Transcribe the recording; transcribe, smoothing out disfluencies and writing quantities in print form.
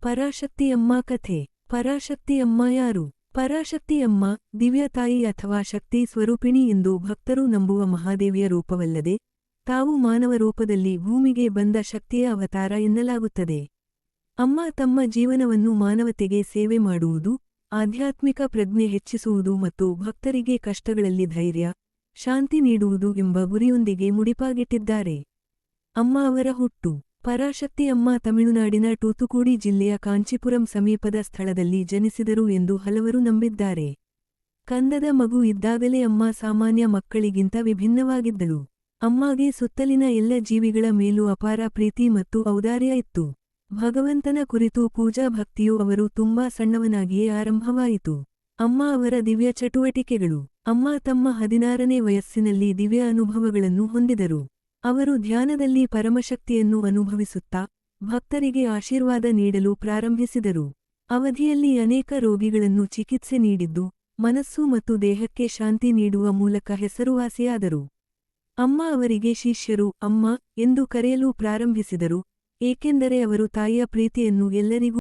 ಪರಾಶಕ್ತಿ ಅಮ್ಮ ಕಥೆ. ಪರಾಶಕ್ತಿ ಅಮ್ಮ ಯಾರು? ಪರಾಶಕ್ತಿ ಅಮ್ಮ, ದಿವ್ಯ ತಾಯಿ ಅಥವಾ ಶಕ್ತಿ ಸ್ವರೂಪಿಣಿ ಎಂದು ಭಕ್ತರು ನಂಬುವ ಮಹಾದೇವಿಯ ರೂಪವಲ್ಲದೆ, ತಾವು ಮಾನವ ರೂಪದಲ್ಲಿ ಭೂಮಿಗೆ ಬಂದ ಶಕ್ತಿಯ ಅವತಾರ ಎನ್ನಲಾಗುತ್ತದೆ. ಅಮ್ಮ ತಮ್ಮ ಜೀವನವನ್ನು ಮಾನವತೆಗೆ ಸೇವೆ ಮಾಡುವುದು, ಆಧ್ಯಾತ್ಮಿಕ ಪ್ರಜ್ಞೆ ಹೆಚ್ಚಿಸುವುದು ಮತ್ತು ಭಕ್ತರಿಗೆ ಕಷ್ಟಗಳಲ್ಲಿ ಧೈರ್ಯ, ಶಾಂತಿ ನೀಡುವುದು ಎಂಬ ಗುರಿಯೊಂದಿಗೆ ಮುಡಿಪಾಗಿಟ್ಟಿದ್ದಾರೆ. ಅಮ್ಮ ಅವರ ಹುಟ್ಟು. ಪರಾಶಕ್ತಿ ಅಮ್ಮ ತಮಿಳುನಾಡಿನ ತೂತುಕುಡಿ ಜಿಲ್ಲೆಯ ಕಾಂಚೀಪುರಂ ಸಮೀಪದ ಸ್ಥಳದಲ್ಲಿ ಜನಿಸಿದರು ಎಂದು ಹಲವರು ನಂಬಿದ್ದಾರೆ. ಕಂದದ ಮಗು ಇದ್ದಾಗಲೇ ಅಮ್ಮ ಸಾಮಾನ್ಯ ಮಕ್ಕಳಿಗಿಂತ ವಿಭಿನ್ನವಾಗಿದ್ದಳು. ಅಮ್ಮಗೆ ಸುತ್ತಲಿನ ಎಲ್ಲ ಜೀವಿಗಳ ಮೇಲೂ ಅಪಾರ ಪ್ರೀತಿ ಮತ್ತು ಔದಾರ್ಯ ಇತ್ತು. ಭಗವಂತನ ಕುರಿತು ಪೂಜಾ ಭಕ್ತಿಯು ಅವರು ತುಂಬಾ ಸಣ್ಣವನಾಗಿಯೇ ಆರಂಭವಾಯಿತು. ಅಮ್ಮ ಅವರ ದಿವ್ಯ ಚಟುವಟಿಕೆಗಳು. ಅಮ್ಮ ತಮ್ಮ 16ನೇ ವಯಸ್ಸಿನಲ್ಲಿ ದಿವ್ಯ ಅನುಭವಗಳನ್ನು ಹೊಂದಿದರು. ಅವರು ಧ್ಯಾನದಲ್ಲಿ ಪರಮಶಕ್ತಿಯನ್ನು ಅನುಭವಿಸುತ್ತಾ, ಭಕ್ತರಿಗೆ ಆಶೀರ್ವಾದ ನೀಡಲು ಪ್ರಾರಂಭಿಸಿದರು. ಅವಧಿಯಲ್ಲಿ ಅನೇಕ ರೋಗಿಗಳನ್ನು ಚಿಕಿತ್ಸೆ ನೀಡಿದ್ದು, ಮನಸ್ಸು ಮತ್ತು ದೇಹಕ್ಕೆ ಶಾಂತಿ ನೀಡುವ ಮೂಲಕ ಹೆಸರುವಾಸಿಯಾದರು. ಅಮ್ಮ ಅವರಿಗೆ ಶಿಷ್ಯರು ಅಮ್ಮ ಎಂದು ಕರೆಯಲು ಪ್ರಾರಂಭಿಸಿದರು, ಏಕೆಂದರೆ ಅವರು ತಾಯಿಯ ಪ್ರೀತಿಯನ್ನು ಎಲ್ಲರಿಗೂ